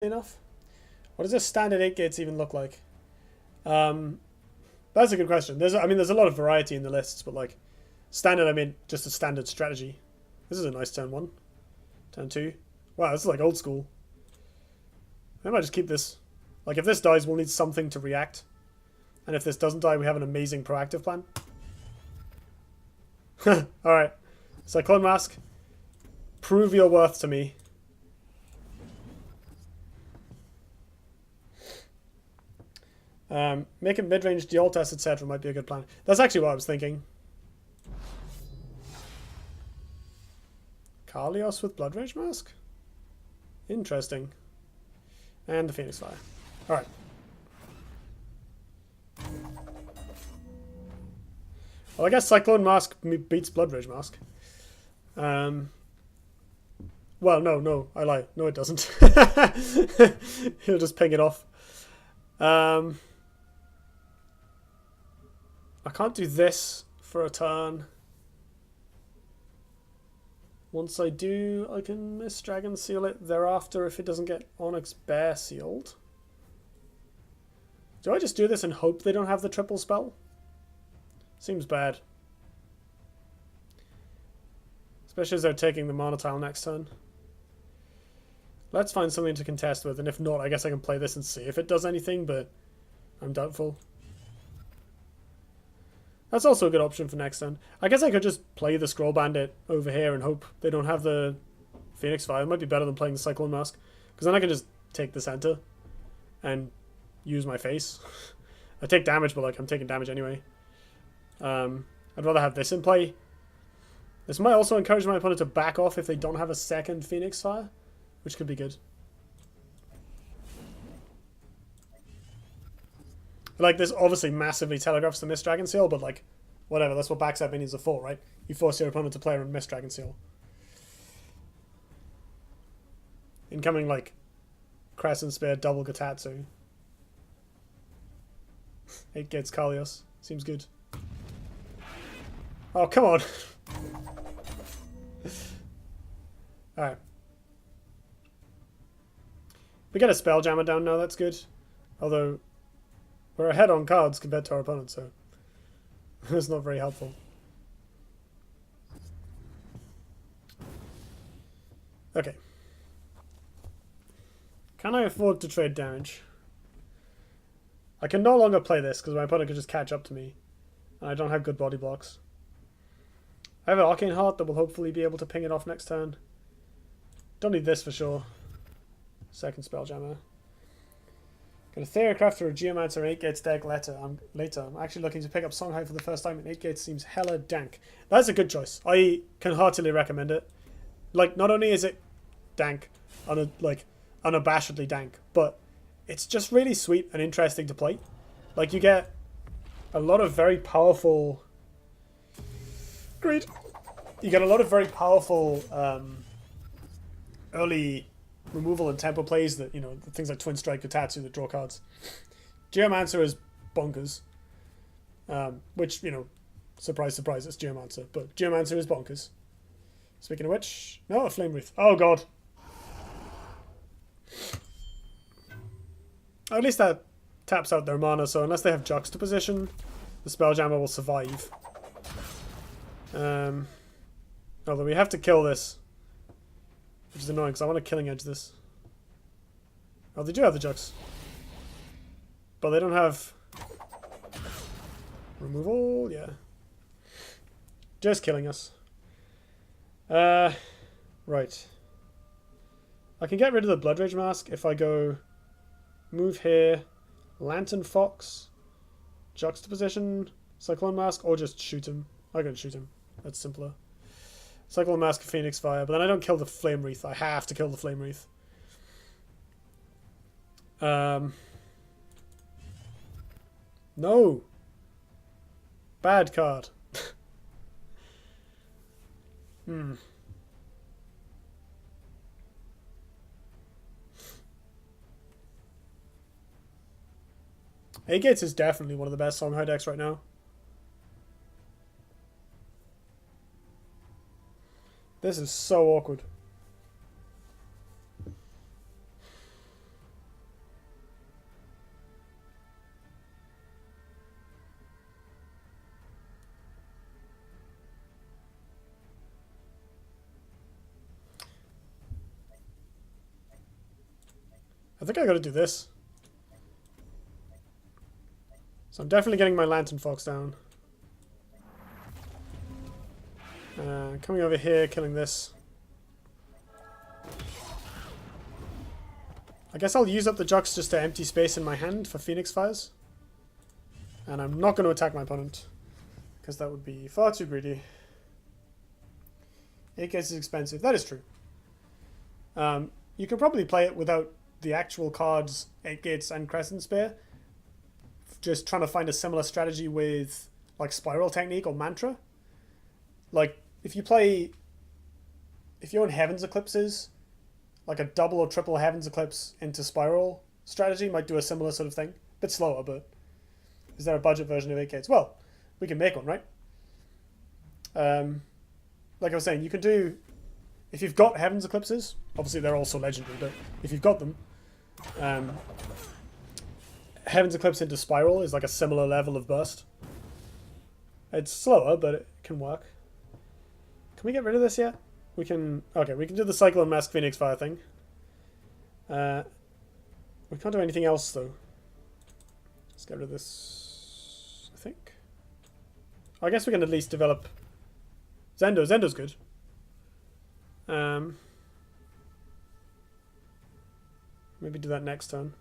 enough? What does a standard 8 gates even look like? That's a good question. There's a lot of variety in the lists, but like standard, I mean just a standard strategy. This is a nice turn 1. Turn 2. Wow, this is like old school. I might just keep this. Like if this dies, we'll need something to react. And if this doesn't die, we have an amazing proactive plan. Alright. Cyclone Mask. Prove your worth to me. Make a mid-range Duelyst, etc. might be a good plan. That's actually what I was thinking. Kaleos with Blood Rage Mask? Interesting. And the Phoenix Fire. Alright. Well, I guess Cyclone Mask beats Blood Rage Mask. Well, no, I lie. No, it doesn't. He'll just ping it off. I can't do this for a turn. Once I do, I can Mist Dragon Seal it thereafter if it doesn't get Onyx Bear sealed. Do I just do this and hope they don't have the triple spell? Seems bad. Especially as they're taking the Mana Tile next turn. Let's find something to contest with, and if not, I guess I can play this and see if it does anything, but I'm doubtful. That's also a good option for next turn. I guess I could just play the Scroll Bandit over here and hope they don't have the Phoenix Fire. It might be better than playing the Cyclone Mask, because then I can just take the center and use my face. I take damage, but like I'm taking damage anyway. I'd rather have this in play. This might also encourage my opponent to back off if they don't have a second Phoenix Fire, which could be good. Like, this obviously massively telegraphs the Mist Dragon Seal, but like, whatever, that's what backside minions are for, right? You force your opponent to play around Mist Dragon Seal. Incoming, like, Crescent Spear, double Gatatsu. 8 gates Kaleos. Seems good. Oh, come on! Alright. We get a Spelljammer down now, that's good. Although, we're ahead on cards compared to our opponent, so that's not very helpful. Okay. Can I afford to trade damage? I can no longer play this because my opponent can just catch up to me. And I don't have good body blocks. I have an Arcane Heart that will hopefully be able to ping it off next turn. Don't need this for sure. Second Spelljammer. Got a Theorycraft or a Geomancer 8 gates deck later. I'm actually looking to pick up Songhai for the first time, and 8 gates seems hella dank. That's a good choice. I can heartily recommend it. Like, not only is it dank, unabashedly dank, but it's just really sweet and interesting to play. Like, you get a lot of very powerful... Great. You get a lot of very powerful early removal and tempo plays that, you know, things like Twin Strike, Gatatsu that draw cards. Geomancer is bonkers. Which, you know, surprise, surprise, it's Geomancer. But Geomancer is bonkers. Speaking of which, no, a Flame Wreath. Oh, God. At least that taps out their mana, so unless they have Juxtaposition, the Spelljammer will survive. Although we have to kill this. Which is annoying, because I want to Killing Edge this. Oh, they do have the Jux. But they don't have... Removal? Yeah. Just killing us. Right. I can get rid of the Blood Rage Mask if I go... Move here. Lantern Fox. Juxtaposition. Cyclone Mask. Or just shoot him. I can shoot him. That's simpler. Cyclone Mask, Phoenix Fire, but then I don't kill the Flame Wreath. I have to kill the Flame Wreath. No! Bad card. Hmm. A-Gates is definitely one of the best Songhai decks right now. This is so awkward. I think I gotta do this. So I'm definitely getting my Lantern Fox down. Coming over here, killing this. I guess I'll use up the Jux just to empty space in my hand for Phoenix Fires. And I'm not going to attack my opponent, because that would be far too greedy. 8 gates is expensive. That is true. You can probably play it without the actual cards 8 gates and Crescent Spear. Just trying to find a similar strategy with like Spiral Technique or Mantra. Like if you're in Heaven's Eclipses, like a double or triple Heaven's Eclipse into Spiral strategy might do a similar sort of thing. Bit slower, but is there a budget version of 8 gates? Well, we can make one, right? Like I was saying, you can do, if you've got Heaven's Eclipses, obviously they're also legendary, but if you've got them, Heaven's Eclipse into Spiral is like a similar level of burst. It's slower, but it can work. Can we get rid of this yet? We can... Okay, we can do the Cyclone Mask Phoenix Fire thing. We can't do anything else, though. Let's get rid of this, I think. I guess we can at least develop... Zendo. Zendo's good. Maybe do that next turn.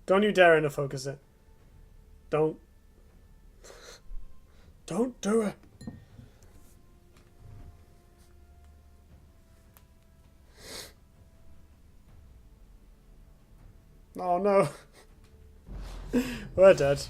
Don't you dare to focus it. Don't do it. Oh no. We're dead.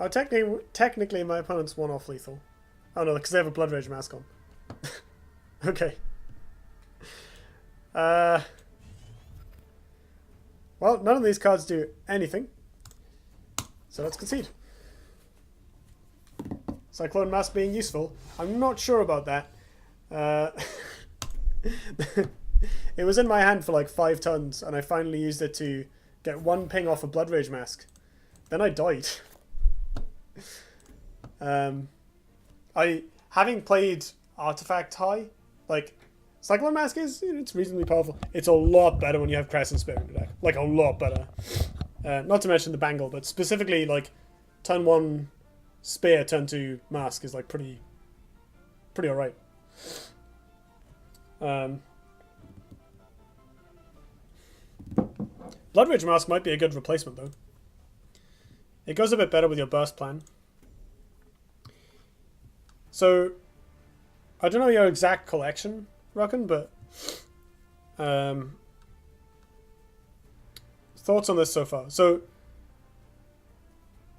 Oh, technically my opponent's one off lethal. Oh no, because they have a Blood Rage Mask on. Okay. Well, none of these cards do anything. So let's concede. Cyclone Mask being useful. I'm not sure about that. It was in my hand for like 5 turns, and I finally used it to get 1 ping off a Blood Rage Mask. Then I died. Having played Artifact High, like, Cyclone Mask it's reasonably powerful. It's a lot better when you have Crescent Spear in your deck. Like, a lot better. Not to mention the Bangle, but specifically, like, turn 1 Spear, turn 2 Mask is, like, pretty alright. Blood Rage Mask might be a good replacement, though. It goes a bit better with your burst plan. So, I don't know your exact collection, Rocken, but thoughts on this so far. So,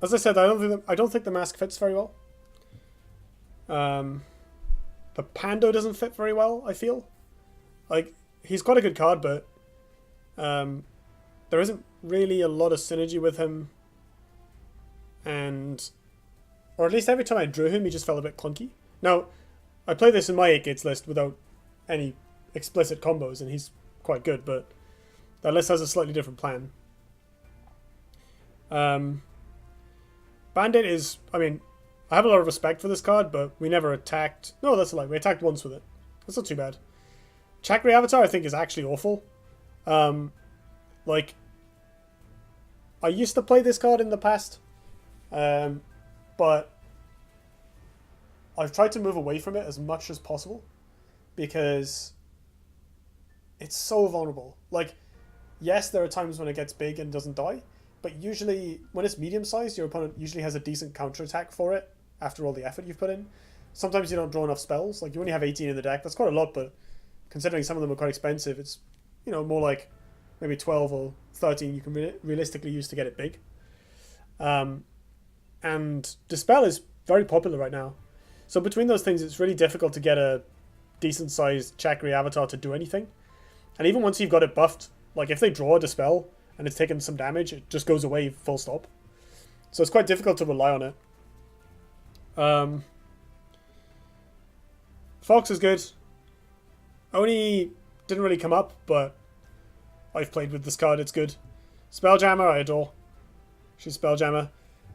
as I said, I don't think the mask fits very well. The Pando doesn't fit very well, I feel. Like, he's quite a good card, but there isn't really a lot of synergy with him. Or at least every time I drew him, he just felt a bit clunky. Now, I play this in my 8 gates list without any explicit combos, and he's quite good, but that list has a slightly different plan. Bandit is, I mean, I have a lot of respect for this card, but we never attacked. No, that's a lie. We attacked once with it. That's not too bad. Chakra Avatar, I think, is actually awful. Like, I used to play this card in the past, but I've tried to move away from it as much as possible because it's so vulnerable. Like, yes, there are times when it gets big and doesn't die, but usually when it's medium sized, your opponent usually has a decent counterattack for it after all the effort you've put in. Sometimes you don't draw enough spells. Like, you only have 18 in the deck. That's quite a lot, but considering some of them are quite expensive, it's, you know, more like maybe 12 or 13 you can realistically use to get it big. And Dispel is very popular right now. So between those things, it's really difficult to get a decent-sized Chakri avatar to do anything. And even once you've got it buffed, like if they draw a Dispel and it's taken some damage, it just goes away full stop. So it's quite difficult to rely on it. Fox is good. Oni didn't really come up, but I've played with this card, it's good. Spelljammer, I adore. She's Spelljammer.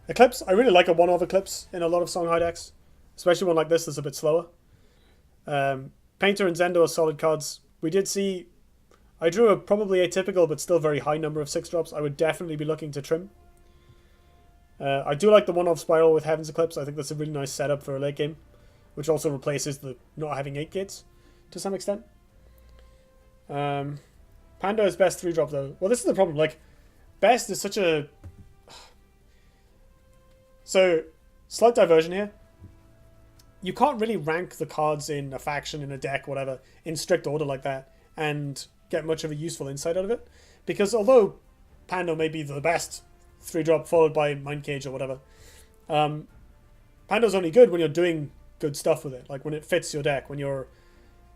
Eclipse, I really like a one-off Eclipse in a lot of Songhai decks. Especially one like this that's a bit slower. Painter and Zendo are solid cards. We did see... I drew a probably atypical but still very high number of 6-drops. I would definitely be looking to trim. I do like the one-off Spiral with Heaven's Eclipse. I think that's a really nice setup for a late game. Which also replaces the not having 8 gates to some extent. Panda is best 3-drop though. Well, this is the problem. Like, best is such a... So, slight diversion here. You can't really rank the cards in a faction, in a deck, whatever, in strict order like that, and get much of a useful insight out of it. Because although Pando may be the best 3-drop followed by Mind Cage or whatever, Pando's only good when you're doing good stuff with it. Like when it fits your deck, when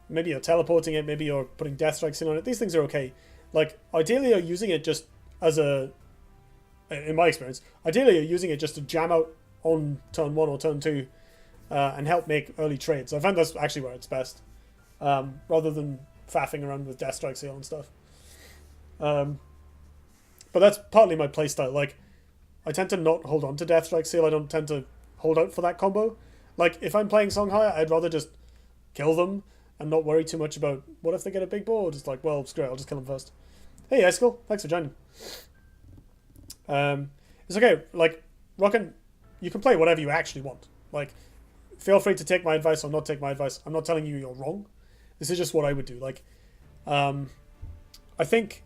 maybe you're teleporting it, maybe you're putting Death Strikes in on it. These things are okay. Like, ideally you're using it just as a... In my experience, ideally you're using it just to jam out on turn 1 or turn 2 and help make early trades. I find that's actually where it's best. Rather than faffing around with Death Strike Seal and stuff. But that's partly my playstyle. Like, I tend to not hold on to Death Strike Seal. I don't tend to hold out for that combo. Like, if I'm playing Songhai, I'd rather just kill them and not worry too much about what if they get a big board. It's like, well, screw it, I'll just kill them first. Hey, Eskel, thanks for joining. It's okay, like, Rocken, you can play whatever you actually want. Like, feel free to take my advice or not take my advice. I'm not telling you you're wrong. This is just what I would do. Like, I think,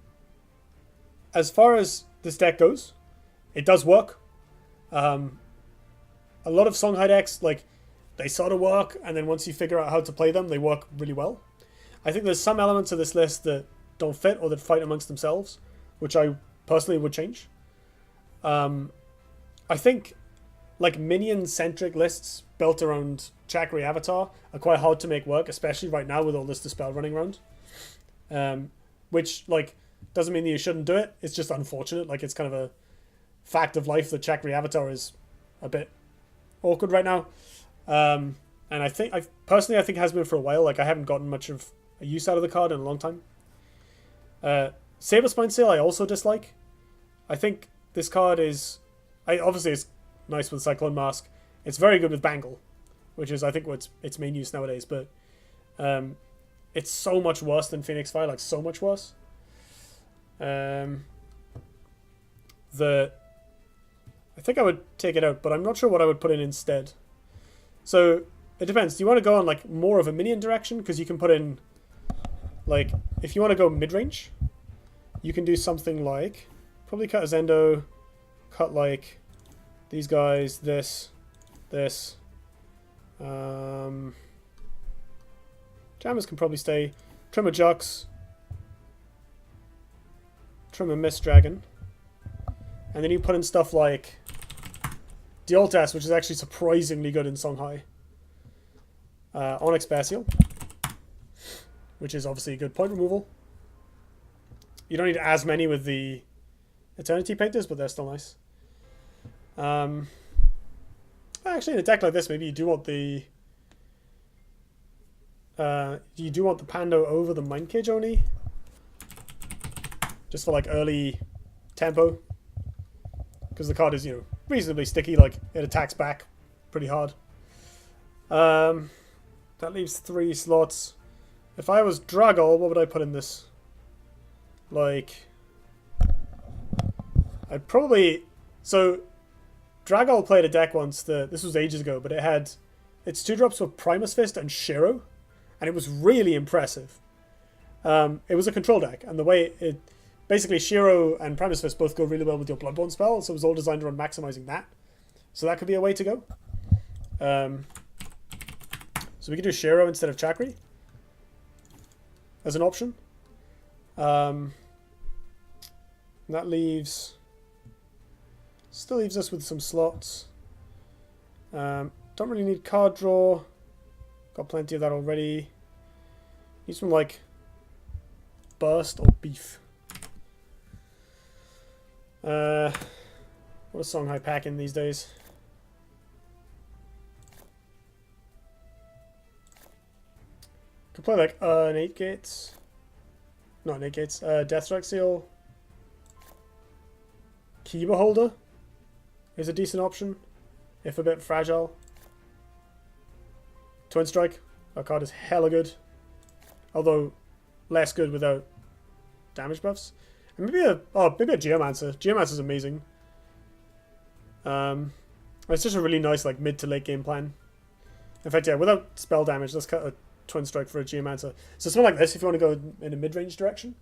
as far as this deck goes, it does work. A lot of Songhai decks, like, they sort of work, and then once you figure out how to play them, they work really well. I think there's some elements of this list that don't fit or that fight amongst themselves, which I personally would change. I think, like, minion-centric lists built around Chakri Avatar are quite hard to make work, especially right now with all this Dispel running around. Which, like, doesn't mean that you shouldn't do it. It's just unfortunate. Like, it's kind of a fact of life that Chakri Avatar is a bit awkward right now. And I think, personally, I think has been for a while. Like, I haven't gotten much of a use out of the card in a long time. Saberspine Sail I also dislike. I think this card is... obviously, it's nice with Cyclone Mask. It's very good with Bangle, which is, I think, what's its main use nowadays. But it's so much worse than Phoenix Fire, like, so much worse. I think I would take it out, but I'm not sure what I would put in instead. So, it depends. Do you want to go on, like, more of a minion direction? Because you can put in, like, if you want to go mid-range, you can do something like, probably cut a Zendo, cut, like, these guys, this. Jammers can probably stay. Trim a Jux. Trim a Mist Dragon. And then you put in stuff like Duelyst, which is actually surprisingly good in Songhai. Onyx Basial, which is obviously a good point removal. You don't need as many with the Eternity Painters, but they're still nice. Actually, in a deck like this, maybe you do want the Pando over the Mind Cage Oni, just for like early tempo, because the card is, you know, reasonably sticky. Like, it attacks back pretty hard. That leaves 3 slots. If I was Dragol, what would I put in this? Like, I'd probably... So, Dragol played a deck once, this was ages ago, but it had it's 2-drops with Primus Fist and Shiro, and it was really impressive. It was a control deck, and the way it... Basically, Shiro and Primus Fist both go really well with your Bloodborne spell, so it was all designed around maximizing that. So that could be a way to go. So we could do Shiro instead of Chakri as an option. That leaves... Still leaves us with some slots. Don't really need card draw. Got plenty of that already. Need some, like, burst or beef. What a song I pack in these days. Could play like an 8 gates. Not an 8 gates. Deathstrike Seal. Key Beholder is a decent option, if a bit fragile. Twin Strike. That card is hella good. Although less good without damage buffs. And maybe a Geomancer. Geomancer is amazing. It's just a really nice like mid to late game plan. In fact, yeah, without spell damage, let's cut a Twin Strike for a Geomancer. So something like this if you want to go in a mid range direction.